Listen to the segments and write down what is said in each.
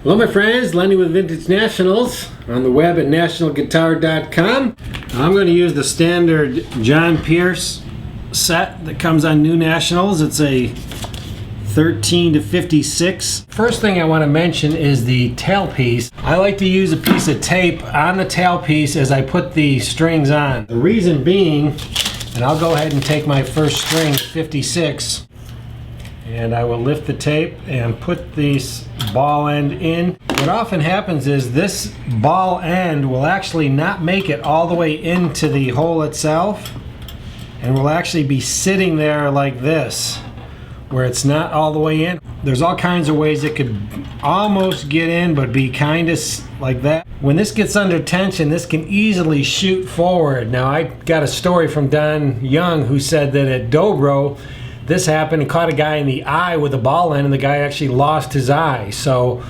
Hello my friends, Lenny with Vintage Nationals on the web at nationalguitar.com. I'm going to use the standard John Pierce set that comes on new Nationals. It's a 13 to 56. First thing I want to mention is the tailpiece. I like to use a piece of tape on the tailpiece as I put the strings on. The reason being, and I'll go ahead and take my first string, 56, and I will lift the tape and put this ball end in. What often happens is this ball end will actually not make it all the way into the hole itself, and will actually be sitting there like this, where it's not all the way in. There's all kinds of ways it could almost get in, but be kind of like that. When this gets under tension, this can easily shoot forward. Now, I got a story from Don Young who said that at Dobro, this happened and caught a guy in the eye with a ball end, and the guy actually lost his eye. So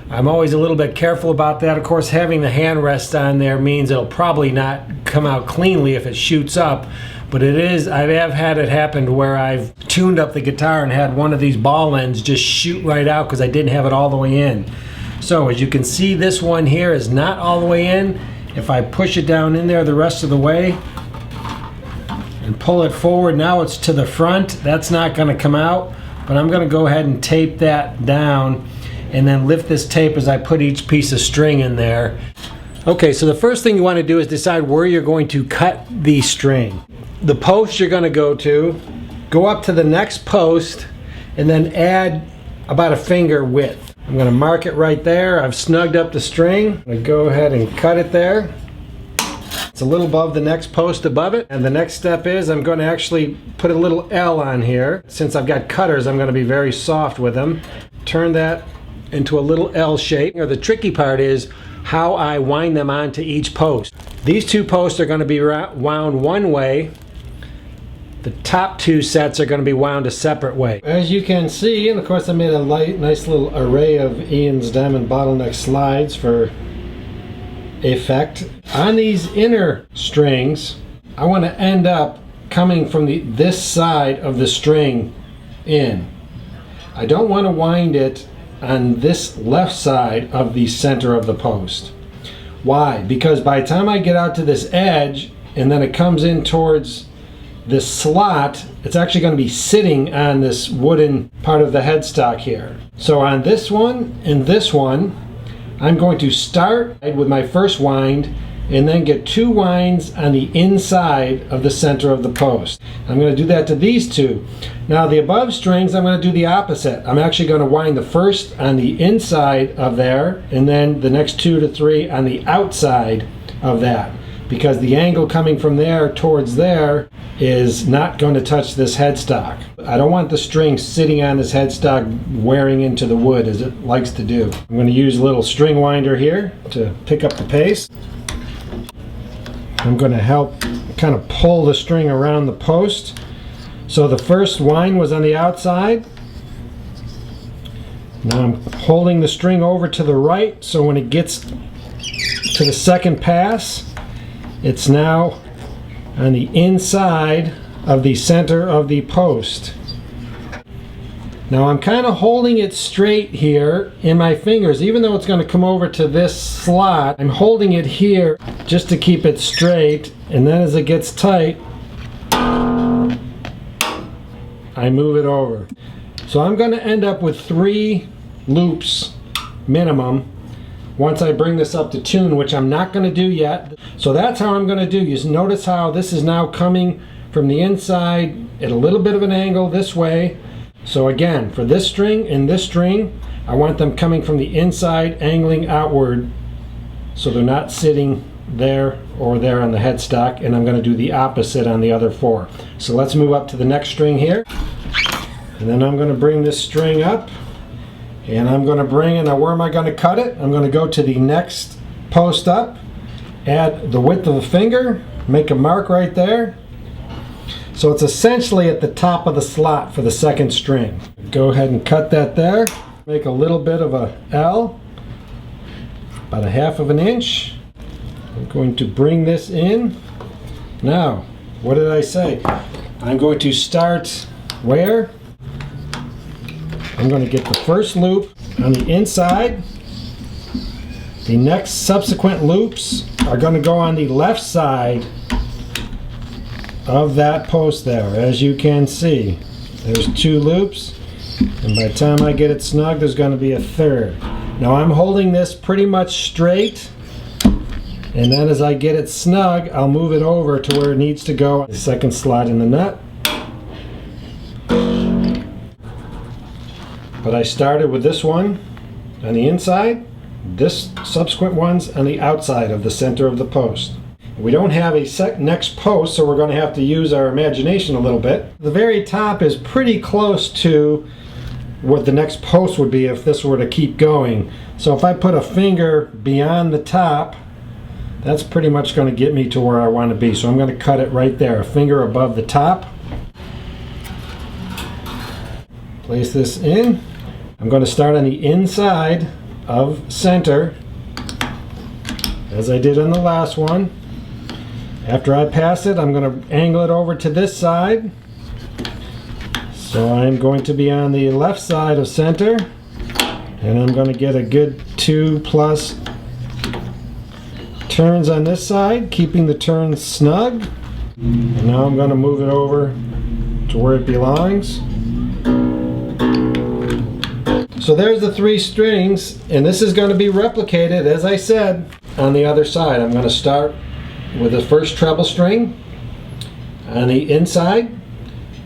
I'm always a little bit careful about that. Of course, having the hand rest on there means it'll probably not come out cleanly if it shoots up. But I have had it happen to where I've tuned up the guitar and had one of these ball ends just shoot right out because I didn't have it all the way in. So as you can see, this one here is not all the way in. If I push it down in there the rest of the way and pull it forward, now it's to the front. That's not going to come out, but I'm going to go ahead and tape that down and then lift this tape as I put each piece of string in there. Okay, so the first thing you want to do is decide where you're going to cut the string. The post you're going to go up to the next post and then add about a finger width. I'm going to mark it right there. I've snugged up the string. I'm going to go ahead and cut it there. It's a little above the next post above it. And the next step is I'm going to actually put a little L on here. Since I've got cutters, I'm going to be very soft with them. Turn that into a little L shape. The tricky part is how I wind them onto each post. These two posts are going to be wound one way. The top two sets are going to be wound a separate way. As you can see, and of course I made a nice little array of Ian's Diamond bottleneck slides for effect. On these inner strings, I want to end up coming from this side of the string in. I don't want to wind it on this left side of the center of the post. Why? Because by the time I get out to this edge and then it comes in towards this slot, it's actually going to be sitting on this wooden part of the headstock here. So on this one and this one, I'm going to start with my first wind and then get two winds on the inside of the center of the post. I'm going to do that to these two. Now the above strings, I'm going to do the opposite. I'm actually going to wind the first on the inside of there and then the next 2 to 3 on the outside of that, because the angle coming from there towards there is not going to touch this headstock. I don't want the string sitting on this headstock wearing into the wood as it likes to do. I'm going to use a little string winder here to pick up the pace. I'm going to help kind of pull the string around the post. So the first wind was on the outside. Now I'm holding the string over to the right, so when it gets to the second pass, it's now on the inside of the center of the post. Now I'm kind of holding it straight here in my fingers, even though it's going to come over to this slot. I'm holding it here just to keep it straight, and then as it gets tight, I move it over. So I'm going to end up with 3 loops minimum once I bring this up to tune, which I'm not going to do yet. So that's how I'm going to do. You notice how this is now coming from the inside at a little bit of an angle this way. So again, for this string and this string, I want them coming from the inside, angling outward, so they're not sitting there or there on the headstock, and I'm going to do the opposite on the other 4. So let's move up to the next string here, and then I'm going to bring this string up, and I'm going to bring, and now where am I going to cut it? I'm going to go to the next post up, add the width of a finger, make a mark right there. So it's essentially at the top of the slot for the second string. Go ahead and cut that there. Make a little bit of a L, about a 1/2 inch. I'm going to bring this in. Now, what did I say? I'm going to start where? I'm going to get the first loop on the inside, The next subsequent loops are going to go on the left side of that post there. As you can see, there's 2 loops, and by the time I get it snug, there's going to be a third. Now I'm holding this pretty much straight, and then as I get it snug, I'll move it over to where it needs to go. The second slot in the nut. But I started with this one on the inside, this subsequent one's on the outside of the center of the post. We don't have a next post, so we're going to have to use our imagination a little bit. The very top is pretty close to what the next post would be if this were to keep going. So if I put a finger beyond the top, that's pretty much going to get me to where I want to be. So I'm going to cut it right there, a finger above the top. Place this in. I'm going to start on the inside of center, as I did on the last one. After I pass it, I'm going to angle it over to this side. So I'm going to be on the left side of center, and I'm going to get a good 2+ turns on this side, keeping the turns snug. And now I'm going to move it over to where it belongs. So there's the 3 strings, and this is going to be replicated, as I said, on the other side. I'm going to start with the first treble string on the inside,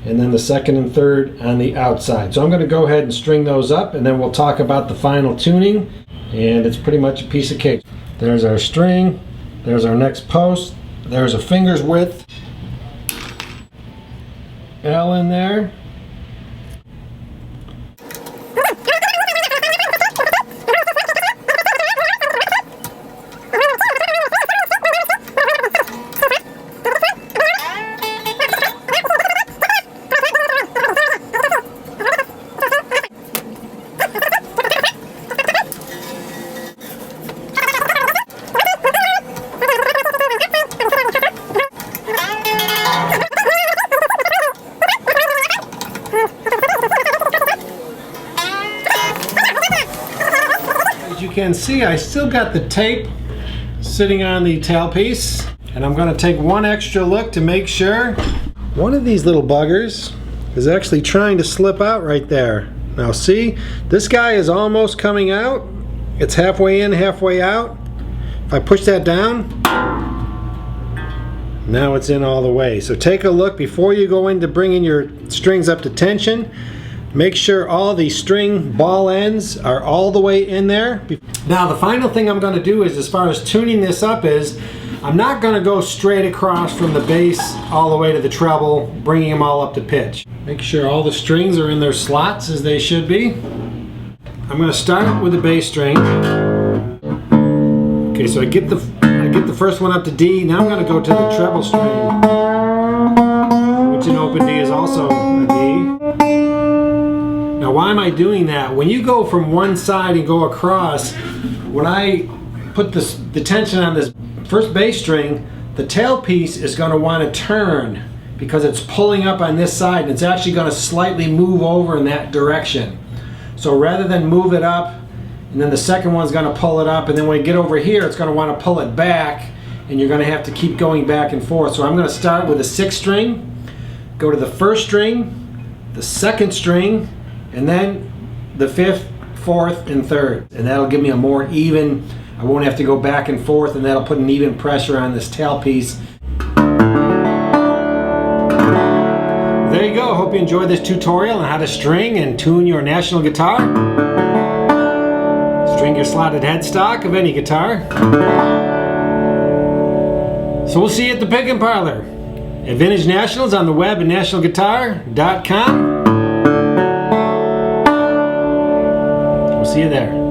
and then the second and third on the outside. So I'm going to go ahead and string those up, and then we'll talk about the final tuning, and it's pretty much a piece of cake. There's our string, there's our next post, there's a finger's width L in there. As you can see, I still got the tape sitting on the tailpiece, and I'm going to take one extra look to make sure. One of these little buggers is actually trying to slip out right there. Now see, this guy is almost coming out. It's halfway in, halfway out. If I push that down, now it's in all the way. So take a look before you go into bringing your strings up to tension. Make sure all the string ball ends are all the way in there. Now the final thing I'm going to do is, as far as tuning this up, is I'm not going to go straight across from the bass all the way to the treble, bringing them all up to pitch. Make sure all the strings are in their slots as they should be. I'm going to start with the bass string. Okay, so I get the first one up to D. Now I'm going to go to the treble string, which in open D is also a D. Now why am I doing that? When you go from one side and go across, when I put the tension on this first bass string, the tailpiece is going to want to turn because it's pulling up on this side, and it's actually going to slightly move over in that direction. So rather than move it up, and then the second one's going to pull it up, and then when you get over here, it's going to want to pull it back, and you're going to have to keep going back and forth. So I'm going to start with the 6th string, go to the 1st string, the 2nd string, and then the 5th, 4th, and 3rd. And that'll give me a more even, I won't have to go back and forth, and that'll put an even pressure on this tailpiece. There you go. Hope you enjoyed this tutorial on how to string and tune your National guitar. String your slotted headstock of any guitar. So we'll see you at the Pickin' Parlor at Vintage Nationals on the web at nationalguitar.com. We'll see you there.